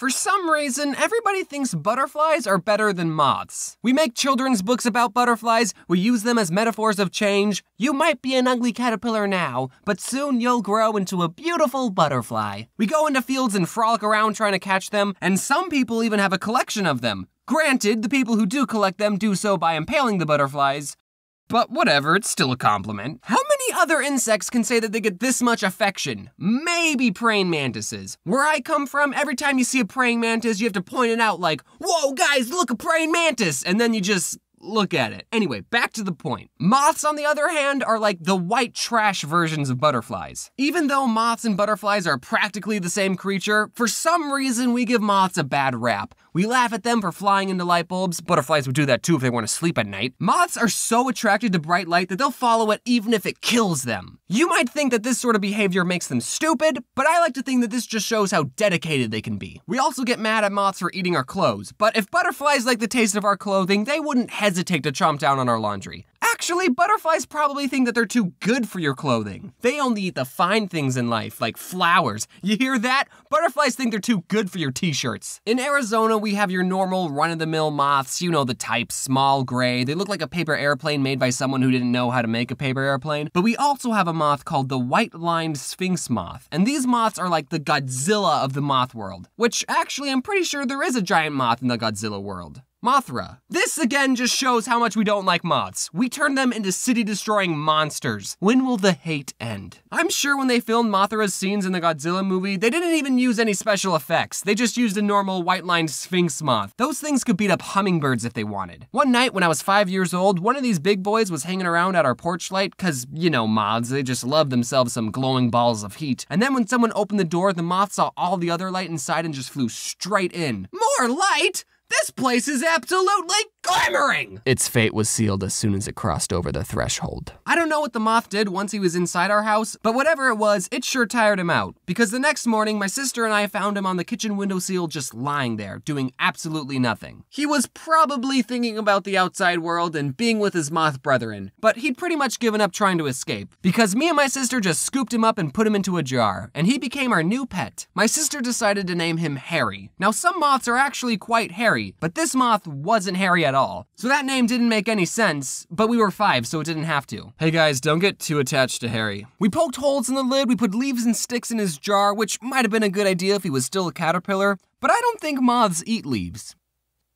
For some reason, everybody thinks butterflies are better than moths. We make children's books about butterflies, we use them as metaphors of change. You might be an ugly caterpillar now, but soon you'll grow into a beautiful butterfly. We go into fields and frolic around trying to catch them, and some people even have a collection of them. Granted, the people who do collect them do so by impaling the butterflies. But whatever, it's still a compliment. How many other insects can say that they get this much affection? Maybe praying mantises. Where I come from, every time you see a praying mantis, you have to point it out like, whoa guys, look, a praying mantis! And then you just look at it. Anyway, back to the point. Moths, on the other hand, are like the white trash versions of butterflies. Even though moths and butterflies are practically the same creature, for some reason we give moths a bad rap. We laugh at them for flying into light bulbs. Butterflies would do that too if they want to sleep at night. Moths are so attracted to bright light that they'll follow it even if it kills them. You might think that this sort of behavior makes them stupid, but I like to think that this just shows how dedicated they can be. We also get mad at moths for eating our clothes, but if butterflies like the taste of our clothing, they wouldn't hesitate to chomp down on our laundry. Actually, butterflies probably think that they're too good for your clothing. They only eat the fine things in life, like flowers. You hear that? Butterflies think they're too good for your t-shirts. In Arizona, we have your normal run-of-the-mill moths. You know the type, small, gray. They look like a paper airplane made by someone who didn't know how to make a paper airplane. But we also have a moth called the white-lined sphinx moth. And these moths are like the Godzilla of the moth world. Which, actually, I'm pretty sure there is a giant moth in the Godzilla world. Mothra. This again just shows how much we don't like moths. We turn them into city-destroying monsters. When will the hate end? I'm sure when they filmed Mothra's scenes in the Godzilla movie, they didn't even use any special effects. They just used a normal white-lined sphinx moth. Those things could beat up hummingbirds if they wanted. One night when I was 5 years old, one of these big boys was hanging around at our porch light, cause, you know, moths, they just love themselves some glowing balls of heat. And then when someone opened the door, the moth saw all the other light inside and just flew straight in. More light? This place is absolutely glimmering! Its fate was sealed as soon as it crossed over the threshold. I don't know what the moth did once he was inside our house, but whatever it was, it sure tired him out. Because the next morning, my sister and I found him on the kitchen windowsill just lying there, doing absolutely nothing. He was probably thinking about the outside world and being with his moth brethren, but he'd pretty much given up trying to escape. Because me and my sister just scooped him up and put him into a jar, and he became our new pet. My sister decided to name him Harry. Now some moths are actually quite hairy, but this moth wasn't hairy at all. So that name didn't make any sense, but we were 5, so it didn't have to. Hey guys, don't get too attached to Harry. We poked holes in the lid, we put leaves and sticks in his jar, which might have been a good idea if he was still a caterpillar, but I don't think moths eat leaves.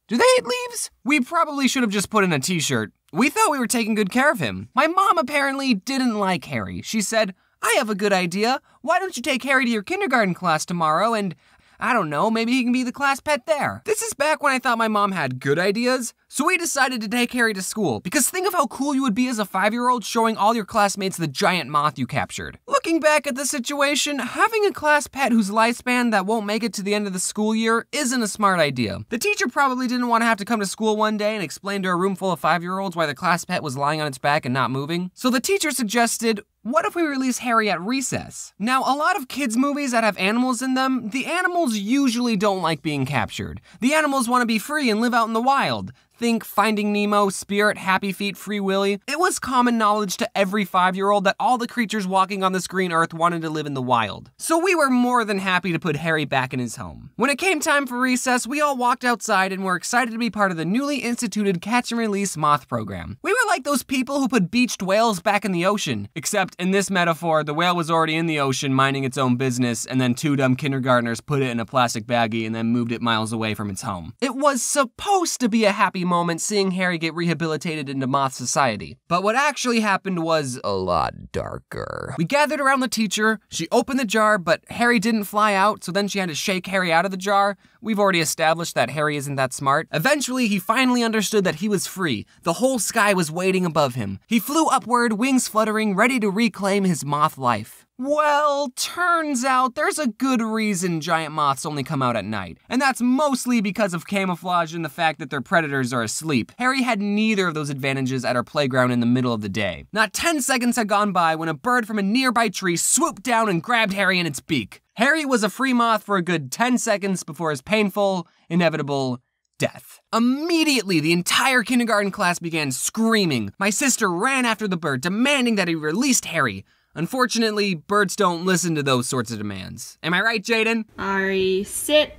Do they eat leaves? We probably should have just put in a t-shirt. We thought we were taking good care of him. My mom apparently didn't like Harry. She said, I have a good idea. Why don't you take Harry to your kindergarten class tomorrow and I don't know, maybe he can be the class pet there. This is back when I thought my mom had good ideas, so we decided to take Harry to school, because think of how cool you would be as a 5-year-old showing all your classmates the giant moth you captured. Looking back at the situation, having a class pet whose lifespan that won't make it to the end of the school year isn't a smart idea. The teacher probably didn't want to have to come to school one day and explain to a room full of 5-year-olds why the class pet was lying on its back and not moving. So the teacher suggested, what if we release Harry at recess? Now, a lot of kids' movies that have animals in them, the animals usually don't like being captured. The animals want to be free and live out in the wild. Think Finding Nemo, Spirit, Happy Feet, Free Willy. It was common knowledge to every 5-year-old that all the creatures walking on this green earth wanted to live in the wild. So we were more than happy to put Harry back in his home. When it came time for recess, we all walked outside and were excited to be part of the newly instituted catch and release moth program. We were like those people who put beached whales back in the ocean. Except in this metaphor, the whale was already in the ocean minding its own business, and then 2 dumb kindergartners put it in a plastic baggie and then moved it miles away from its home. It was supposed to be a happy moment seeing Harry get rehabilitated into moth society. But what actually happened was a lot darker. We gathered around the teacher, she opened the jar, but Harry didn't fly out, so then she had to shake Harry out of the jar. We've already established that Harry isn't that smart. Eventually, he finally understood that he was free. The whole sky was waiting above him. He flew upward, wings fluttering, ready to reclaim his moth life. Well, turns out there's a good reason giant moths only come out at night. And that's mostly because of camouflage and the fact that their predators are asleep. Harry had neither of those advantages at our playground in the middle of the day. Not 10 seconds had gone by when a bird from a nearby tree swooped down and grabbed Harry in its beak. Harry was a free moth for a good 10 seconds before his painful, inevitable death. Immediately, the entire kindergarten class began screaming. My sister ran after the bird, demanding that he released Harry. Unfortunately, birds don't listen to those sorts of demands. Am I right, Jaden? Ari, sit.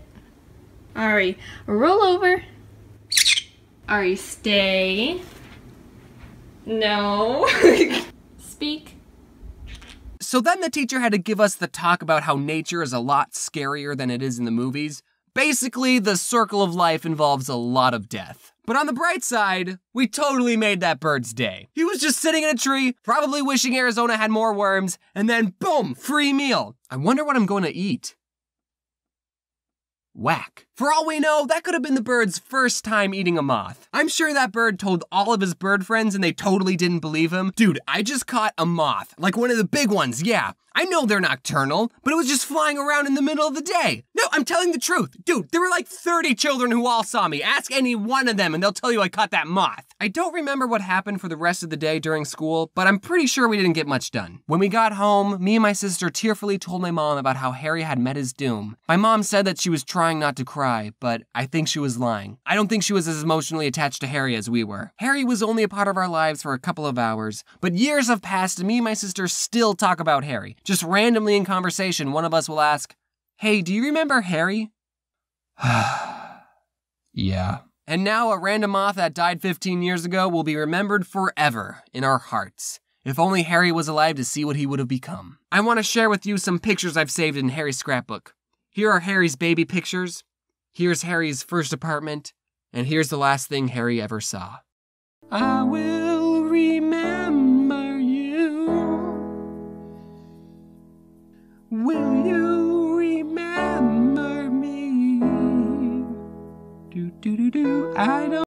Ari, roll over. Ari, stay. No. Speak. So then the teacher had to give us the talk about how nature is a lot scarier than it is in the movies. Basically, the circle of life involves a lot of death. But on the bright side, we totally made that bird's day. He was just sitting in a tree, probably wishing Arizona had more worms, and then boom, free meal. I wonder what I'm going to eat. Whack. For all we know, that could have been the bird's first time eating a moth. I'm sure that bird told all of his bird friends and they totally didn't believe him. Dude, I just caught a moth, like one of the big ones, yeah. I know they're nocturnal, but it was just flying around in the middle of the day. No, I'm telling the truth. Dude, there were like 30 children who all saw me. Ask any one of them and they'll tell you I caught that moth. I don't remember what happened for the rest of the day during school, but I'm pretty sure we didn't get much done. When we got home, me and my sister tearfully told my mom about how Harry had met his doom. My mom said that she was trying not to cry, but I think she was lying. I don't think she was as emotionally attached to Harry as we were. Harry was only a part of our lives for a couple of hours, but years have passed and me and my sister still talk about Harry. Just randomly in conversation, one of us will ask, "Hey, do you remember Harry?" Yeah. And now a random moth that died 15 years ago will be remembered forever in our hearts. If only Harry was alive to see what he would have become. I want to share with you some pictures I've saved in Harry's scrapbook. Here are Harry's baby pictures. Here's Harry's first apartment. And here's the last thing Harry ever saw. I will